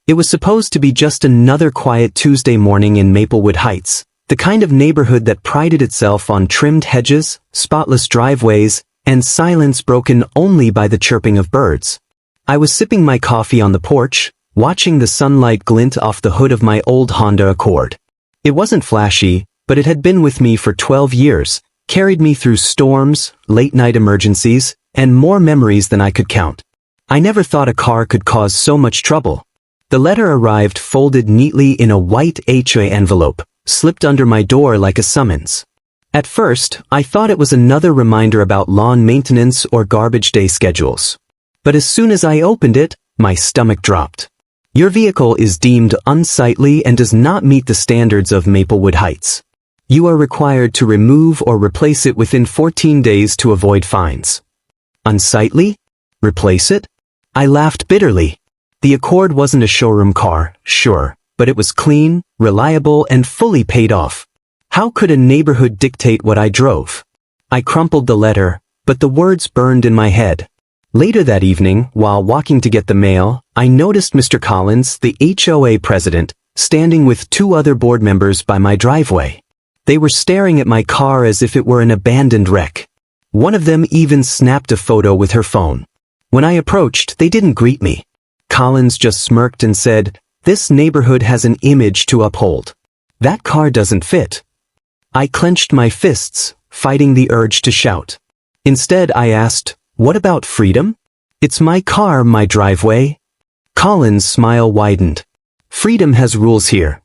It was supposed to be just another quiet Tuesday morning in Maplewood Heights, the kind of neighborhood that prided itself on trimmed hedges, spotless driveways, and silence broken only by the chirping of birds. I was sipping my coffee on the porch, watching the sunlight glint off the hood of my old Honda Accord. It wasn't flashy, but it had been with me for 12 years, carried me through storms, late-night emergencies, and more memories than I could count. I never thought a car could cause so much trouble. The letter arrived folded neatly in a white HOA envelope, slipped under my door like a summons. At first, I thought it was another reminder about lawn maintenance or garbage day schedules. But as soon as I opened it, my stomach dropped. Your vehicle is deemed unsightly and does not meet the standards of Maplewood Heights. You are required to remove or replace it within 14 days to avoid fines. Unsightly? Replace it? I laughed bitterly. The Accord wasn't a showroom car, sure, but it was clean, reliable, and fully paid off. How could a neighborhood dictate what I drove? I crumpled the letter, but the words burned in my head. Later that evening, while walking to get the mail, I noticed Mr. Collins, the HOA president, standing with 2 other board members by my driveway. They were staring at my car as if it were an abandoned wreck. One of them even snapped a photo with her phone. When I approached, they didn't greet me. Collins just smirked and said, "This neighborhood has an image to uphold. That car doesn't fit." I clenched my fists, fighting the urge to shout. Instead, I asked, "What about freedom? It's my car, my driveway." Collins' smile widened. "Freedom has rules here."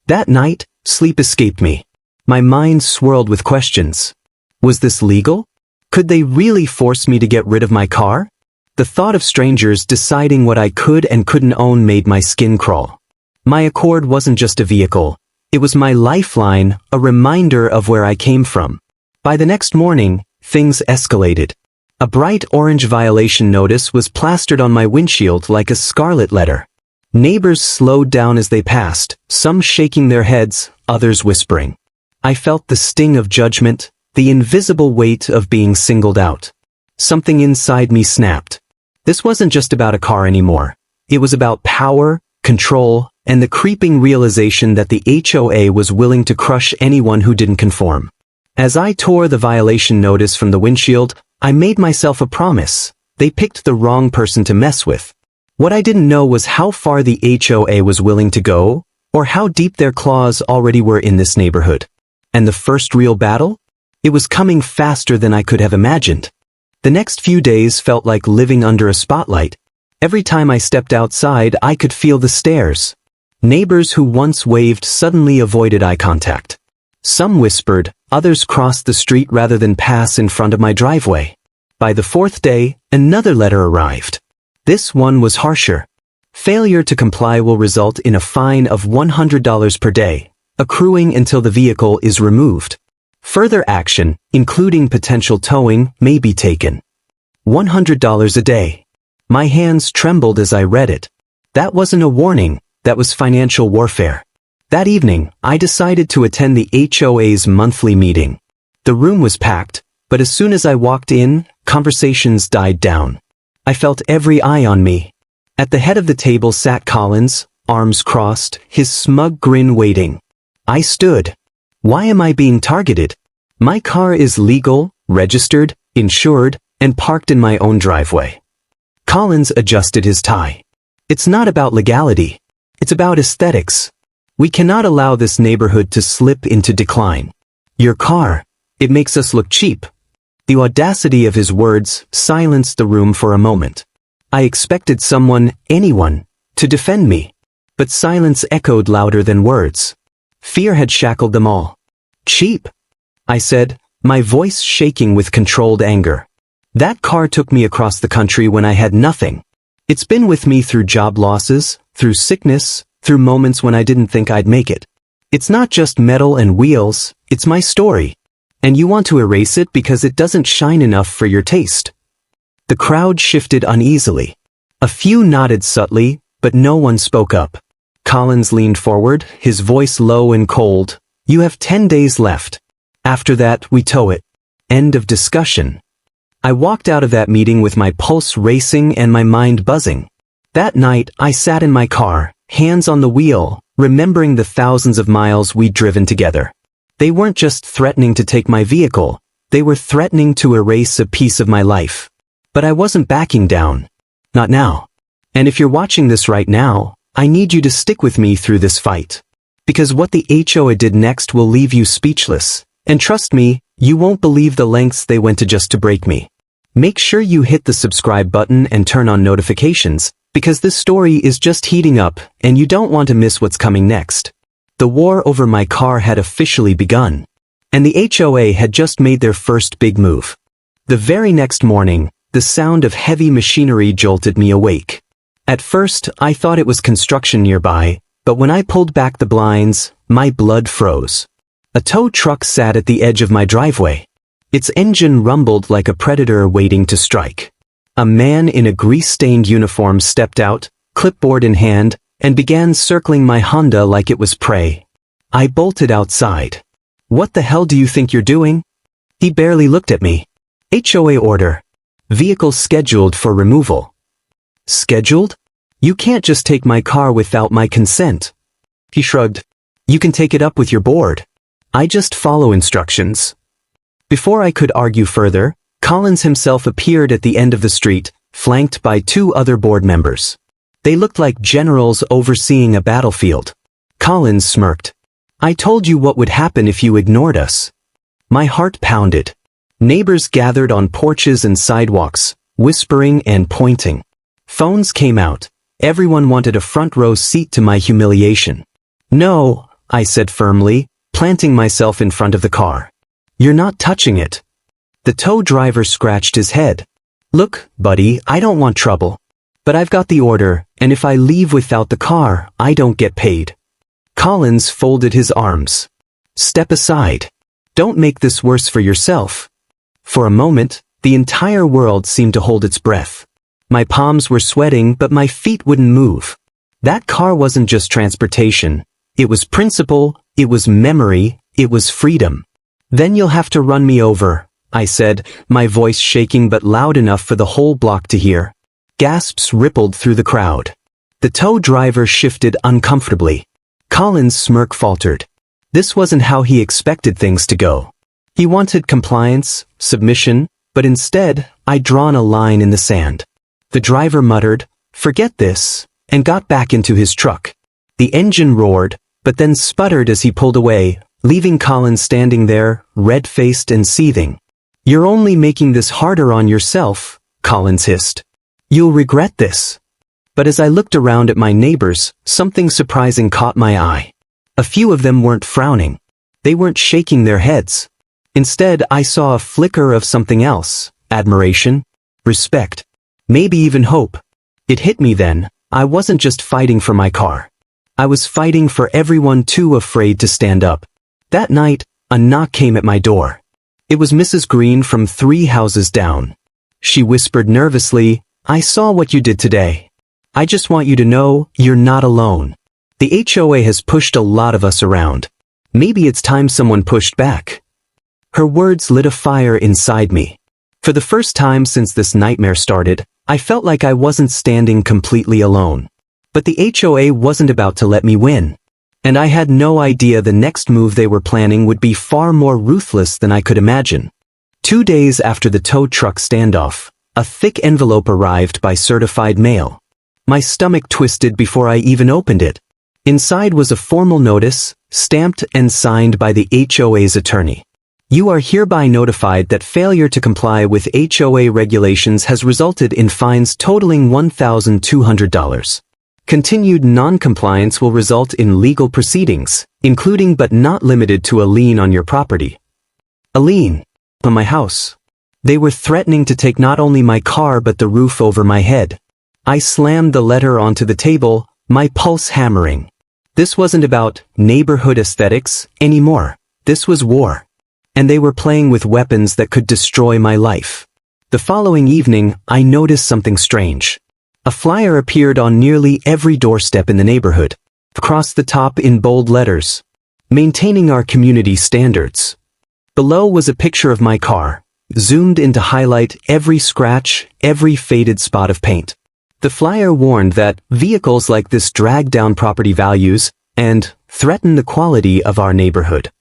That night, sleep escaped me. My mind swirled with questions. Was this legal? Could they really force me to get rid of my car? The thought of strangers deciding what I could and couldn't own made my skin crawl. My Accord wasn't just a vehicle. It was my lifeline, a reminder of where I came from. By the next morning, things escalated. A bright orange violation notice was plastered on my windshield like a scarlet letter. Neighbors slowed down as they passed, some shaking their heads, others whispering. I felt the sting of judgment, the invisible weight of being singled out. Something inside me snapped. This wasn't just about a car anymore. It was about power, control, and the creeping realization that the HOA was willing to crush anyone who didn't conform. As I tore the violation notice from the windshield, I made myself a promise. They picked the wrong person to mess with. What I didn't know was how far the HOA was willing to go, or how deep their claws already were in this neighborhood. And the first real battle? It was coming faster than I could have imagined. The next few days felt like living under a spotlight. Every time I stepped outside, I could feel the stares. Neighbors who once waved suddenly avoided eye contact. Some whispered, others crossed the street rather than pass in front of my driveway. By the 4th day, another letter arrived. This one was harsher. Failure to comply will result in a fine of $100 per day, accruing until the vehicle is removed. Further action, including potential towing, may be taken. $100 a day. My hands trembled as I read it. That wasn't a warning, that was financial warfare. That evening, I decided to attend the HOA's monthly meeting. The room was packed, but as soon as I walked in, conversations died down. I felt every eye on me. At the head of the table sat Collins, arms crossed, his smug grin waiting. I stood. Why am I being targeted? My car is legal, registered, insured, and parked in my own driveway. Collins adjusted his tie. It's not about legality. It's about aesthetics. We cannot allow this neighborhood to slip into decline. Your car, it makes us look cheap. The audacity of his words silenced the room for a moment. I expected someone, anyone, to defend me. But silence echoed louder than words. Fear had shackled them all. Cheap, I said, my voice shaking with controlled anger. That car took me across the country when I had nothing. It's been with me through job losses, through sickness, through moments when I didn't think I'd make it. It's not just metal and wheels, it's my story. And you want to erase it because it doesn't shine enough for your taste. The crowd shifted uneasily. A few nodded subtly, but no one spoke up. Collins leaned forward, his voice low and cold. You have 10 days left. After that, we tow it. End of discussion. I walked out of that meeting with my pulse racing and my mind buzzing. That night, I sat in my car, hands on the wheel, remembering the thousands of miles we'd driven together. They weren't just threatening to take my vehicle, they were threatening to erase a piece of my life. But I wasn't backing down. Not now. And if you're watching this right now, I need you to stick with me through this fight. Because what the HOA did next will leave you speechless. And trust me, you won't believe the lengths they went to just to break me. Make sure you hit the subscribe button and turn on notifications, because this story is just heating up, and you don't want to miss what's coming next. The war over my car had officially begun. And the HOA had just made their first big move. The very next morning, the sound of heavy machinery jolted me awake. At first, I thought it was construction nearby, but when I pulled back the blinds, my blood froze. A tow truck sat at the edge of my driveway. Its engine rumbled like a predator waiting to strike. A man in a grease-stained uniform stepped out, clipboard in hand, and began circling my Honda like it was prey. I bolted outside. "What the hell do you think you're doing?" He barely looked at me. "HOA order. Vehicle scheduled for removal." "Scheduled? You can't just take my car without my consent." He shrugged. "You can take it up with your board. I just follow instructions." Before I could argue further, Collins himself appeared at the end of the street, flanked by 2 other board members. They looked like generals overseeing a battlefield. Collins smirked. "I told you what would happen if you ignored us." My heart pounded. Neighbors gathered on porches and sidewalks, whispering and pointing. Phones came out. Everyone wanted a front row seat to my humiliation. "No," I said firmly, planting myself in front of the car. "You're not touching it." The tow driver scratched his head. "Look, buddy, I don't want trouble. But I've got the order, and if I leave without the car, I don't get paid." Collins folded his arms. "Step aside. Don't make this worse for yourself." For a moment, the entire world seemed to hold its breath. My palms were sweating, but my feet wouldn't move. That car wasn't just transportation. It was principle, it was memory, it was freedom. "Then you'll have to run me over," I said, my voice shaking but loud enough for the whole block to hear. Gasps rippled through the crowd. The tow driver shifted uncomfortably. Collins' smirk faltered. This wasn't how he expected things to go. He wanted compliance, submission, but instead, I'd drawn a line in the sand. The driver muttered, "Forget this," and got back into his truck. The engine roared, but then sputtered as he pulled away, leaving Collins standing there, red-faced and seething. "You're only making this harder on yourself," Collins hissed. "You'll regret this." But as I looked around at my neighbors, something surprising caught my eye. A few of them weren't frowning. They weren't shaking their heads. Instead, I saw a flicker of something else: admiration, respect, maybe even hope. It hit me then. I wasn't just fighting for my car. I was fighting for everyone too afraid to stand up. That night, a knock came at my door. It was Mrs. Green from 3 houses down. She whispered nervously, "I saw what you did today. I just want you to know, you're not alone. The HOA has pushed a lot of us around. Maybe it's time someone pushed back." Her words lit a fire inside me. For the first time since this nightmare started, I felt like I wasn't standing completely alone. But the HOA wasn't about to let me win. And I had no idea the next move they were planning would be far more ruthless than I could imagine. 2 days after the tow truck standoff, a thick envelope arrived by certified mail. My stomach twisted before I even opened it. Inside was a formal notice, stamped and signed by the HOA's attorney. "You are hereby notified that failure to comply with HOA regulations has resulted in fines totaling $1,200. Continued non-compliance will result in legal proceedings, including but not limited to a lien on your property." A lien on my house. They were threatening to take not only my car but the roof over my head. I slammed the letter onto the table, my pulse hammering. This wasn't about neighborhood aesthetics anymore. This was war. And they were playing with weapons that could destroy my life. The following evening, I noticed something strange. A flyer appeared on nearly every doorstep in the neighborhood. Across the top in bold letters: "Maintaining our community standards." Below was a picture of my car, zoomed in to highlight every scratch, every faded spot of paint. The flyer warned that vehicles like this drag down property values and threaten the quality of our neighborhood.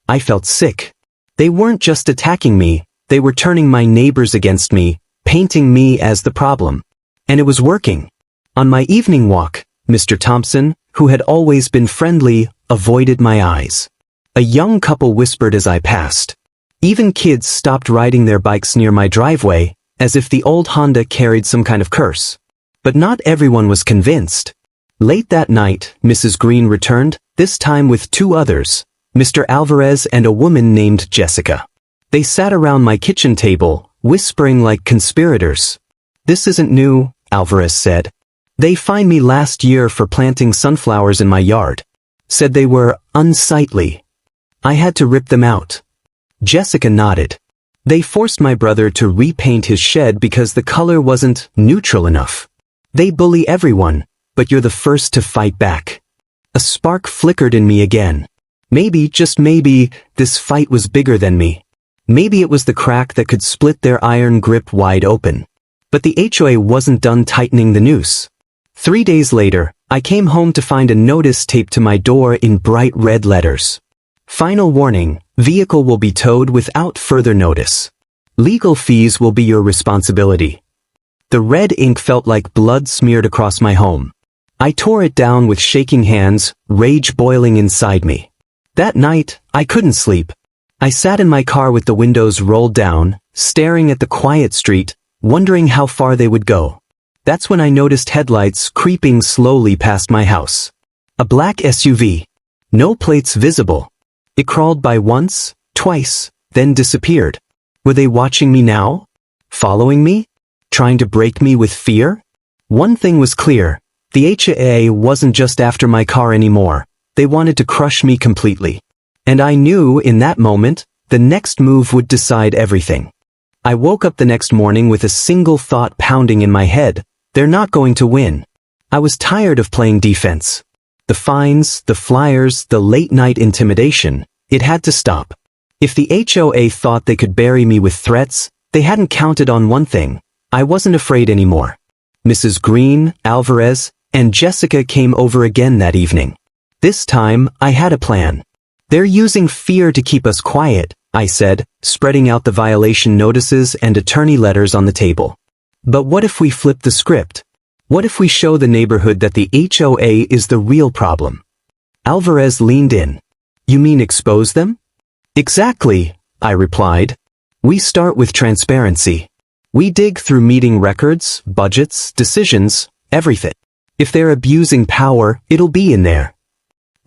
I felt sick. They weren't just attacking me, they were turning my neighbors against me, painting me as the problem. And it was working. On my evening walk, Mr. Thompson, who had always been friendly, avoided my eyes. A young couple whispered as I passed. Even kids stopped riding their bikes near my driveway, as if the old Honda carried some kind of curse. But not everyone was convinced. Late that night, Mrs. Green returned, this time with two others, Mr. Alvarez and a woman named Jessica. They sat around my kitchen table, whispering like conspirators. "This isn't new," Alvarez said. "They fined me last year for planting sunflowers in my yard. Said they were unsightly. I had to rip them out." Jessica nodded. "They forced my brother to repaint his shed because the color wasn't neutral enough. They bully everyone, but you're the first to fight back." A spark flickered in me again. Maybe, just maybe, this fight was bigger than me. Maybe it was the crack that could split their iron grip wide open. But the HOA wasn't done tightening the noose. 3 days later, I came home to find a notice taped to my door in bright red letters. Final warning, vehicle will be towed without further notice. Legal fees will be your responsibility. The red ink felt like blood smeared across my home. I tore it down with shaking hands, rage boiling inside me. That night, I couldn't sleep. I sat in my car with the windows rolled down, staring at the quiet street, wondering how far they would go. That's when I noticed headlights creeping slowly past my house. A black SUV. No plates visible. It crawled by once, twice, then disappeared. Were they watching me now? Following me? Trying to break me with fear? One thing was clear. The HOA wasn't just after my car anymore. They wanted to crush me completely. And I knew in that moment, the next move would decide everything. I woke up the next morning with a single thought pounding in my head. They're not going to win. I was tired of playing defense. The fines, the flyers, the late-night intimidation, it had to stop. If the HOA thought they could bury me with threats, they hadn't counted on one thing. I wasn't afraid anymore. Mrs. Green, Alvarez, and Jessica came over again that evening. This time, I had a plan. "They're using fear to keep us quiet," I said, spreading out the violation notices and attorney letters on the table. "But what if we flip the script? What if we show the neighborhood that the HOA is the real problem?" Alvarez leaned in. "You mean expose them?" "Exactly," I replied. "We start with transparency. We dig through meeting records, budgets, decisions, everything. If they're abusing power, it'll be in there."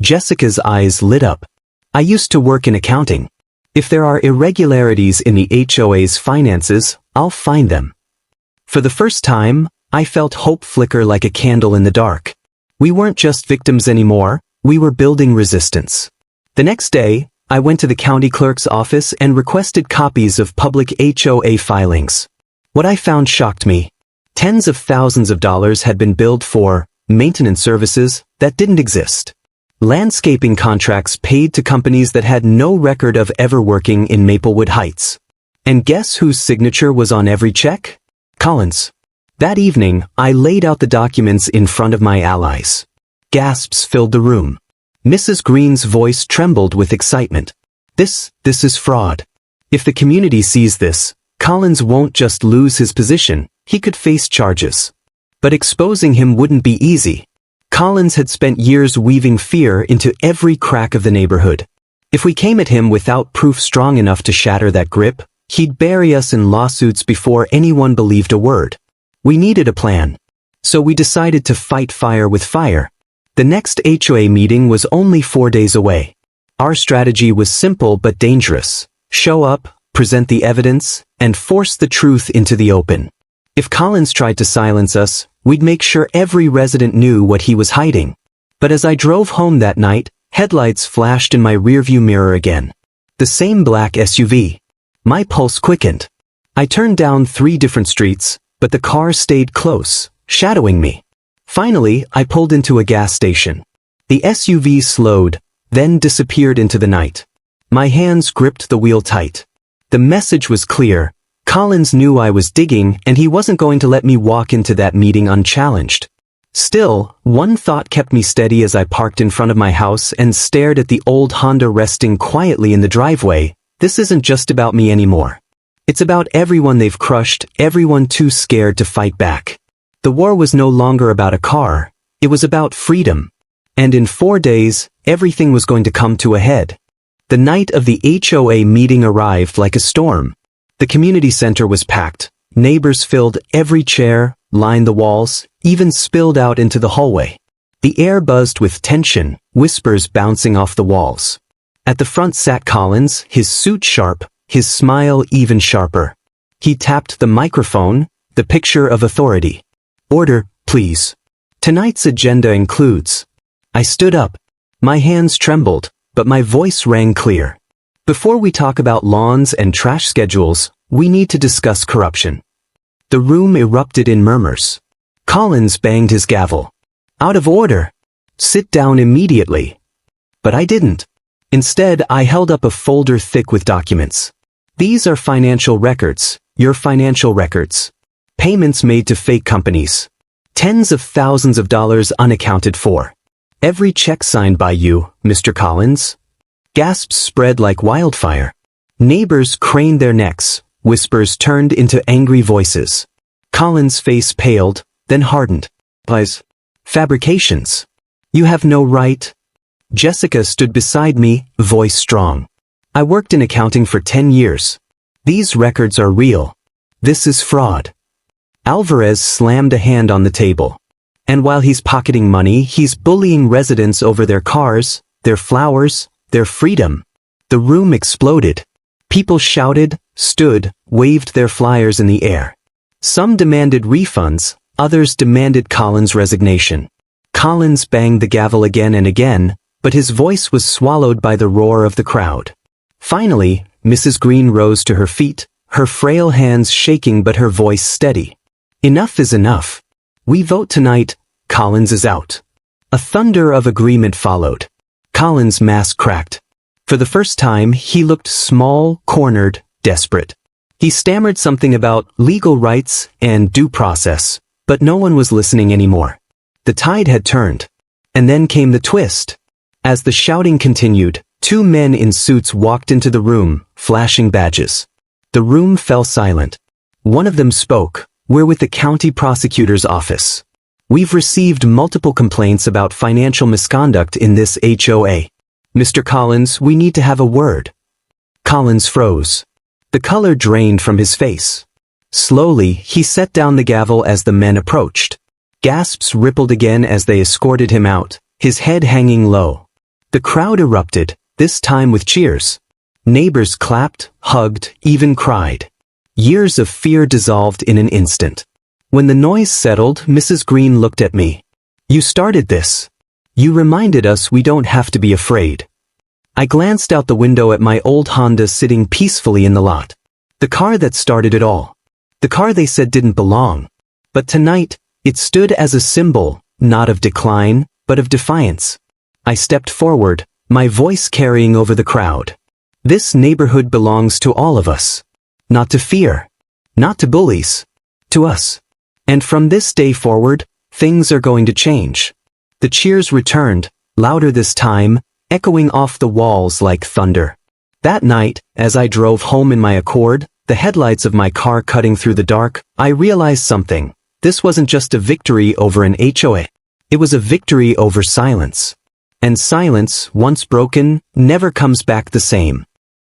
Jessica's eyes lit up. "I used to work in accounting. If there are irregularities in the HOA's finances, I'll find them." For the first time, I felt hope flicker like a candle in the dark. We weren't just victims anymore, we were building resistance. The next day, I went to the county clerk's office and requested copies of public HOA filings. What I found shocked me. Tens of thousands of dollars had been billed for maintenance services that didn't exist. Landscaping contracts paid to companies that had no record of ever working in Maplewood Heights. And guess whose signature was on every check? Collins. That evening, I laid out the documents in front of my allies. Gasps filled the room. Mrs. Green's voice trembled with excitement. This is fraud. If the community sees this, Collins won't just lose his position, he could face charges. But exposing him wouldn't be easy. Collins had spent years weaving fear into every crack of the neighborhood. If we came at him without proof strong enough to shatter that grip, he'd bury us in lawsuits before anyone believed a word. We needed a plan. So we decided to fight fire with fire. The next HOA meeting was only 4 days away. Our strategy was simple but dangerous. Show up, present the evidence, and force the truth into the open. If Collins tried to silence us, we'd make sure every resident knew what he was hiding. But as I drove home that night, headlights flashed in my rearview mirror again. The same black SUV. My pulse quickened. I turned down 3 different streets, but the car stayed close, shadowing me. Finally, I pulled into a gas station. The SUV slowed, then disappeared into the night. My hands gripped the wheel tight. The message was clear. Collins knew I was digging, and he wasn't going to let me walk into that meeting unchallenged. Still, one thought kept me steady as I parked in front of my house and stared at the old Honda resting quietly in the driveway. This isn't just about me anymore. It's about everyone they've crushed, everyone too scared to fight back. The war was no longer about a car. It was about freedom. And in 4 days, everything was going to come to a head. The night of the HOA meeting arrived like a storm. The community center was packed. Neighbors filled every chair, lined the walls, even spilled out into the hallway. The air buzzed with tension, whispers bouncing off the walls. At the front sat Collins, his suit sharp, his smile even sharper. He tapped the microphone, the picture of authority. "Order, please. Tonight's agenda includes..." I stood up. My hands trembled, but my voice rang clear. "Before we talk about lawns and trash schedules, we need to discuss corruption." The room erupted in murmurs. Collins banged his gavel. "Out of order. Sit down immediately." But I didn't. Instead, I held up a folder thick with documents. "These are financial records, your financial records. Payments made to fake companies. Tens of thousands of dollars unaccounted for. Every check signed by you, Mr. Collins." Gasps spread like wildfire. Neighbors craned their necks. Whispers turned into angry voices. Collins' face paled, then hardened. "Lies. Fabrications. You have no right." Jessica stood beside me, voice strong. "I worked in accounting for 10 years. These records are real. This is fraud." Alvarez slammed a hand on the table. "And while he's pocketing money, he's bullying residents over their cars, their flowers, their freedom." The room exploded. People shouted, stood, waved their flyers in the air. Some demanded refunds, others demanded Collins' resignation. Collins banged the gavel again and again, but his voice was swallowed by the roar of the crowd. Finally, Mrs. Green rose to her feet, her frail hands shaking but her voice steady. "Enough is enough. We vote tonight, Collins is out." A thunder of agreement followed. Collins' mask cracked. For the first time, he looked small, cornered, desperate. He stammered something about legal rights and due process, but no one was listening anymore. The tide had turned. And then came the twist. As the shouting continued, 2 men in suits walked into the room, flashing badges. The room fell silent. One of them spoke. "We're with the county prosecutor's office. We've received multiple complaints about financial misconduct in this HOA. Mr. Collins, we need to have a word." Collins froze. The color drained from his face. Slowly, he set down the gavel as the men approached. Gasps rippled again as they escorted him out, his head hanging low. The crowd erupted, this time with cheers. Neighbors clapped, hugged, even cried. Years of fear dissolved in an instant. When the noise settled, Mrs. Green looked at me. "You started this. You reminded us we don't have to be afraid." I glanced out the window at my old Honda sitting peacefully in the lot. The car that started it all. The car they said didn't belong. But tonight, it stood as a symbol, not of decline, but of defiance. I stepped forward, my voice carrying over the crowd. This neighborhood belongs to all of us. Not to fear. Not to bullies. To us. And from this day forward, things are going to change. The cheers returned, louder this time, echoing off the walls like thunder. That night, as I drove home in my Accord, the headlights of my car cutting through the dark, I realized something. This wasn't just a victory over an HOA. It was a victory over silence. And silence, once broken, never comes back the same.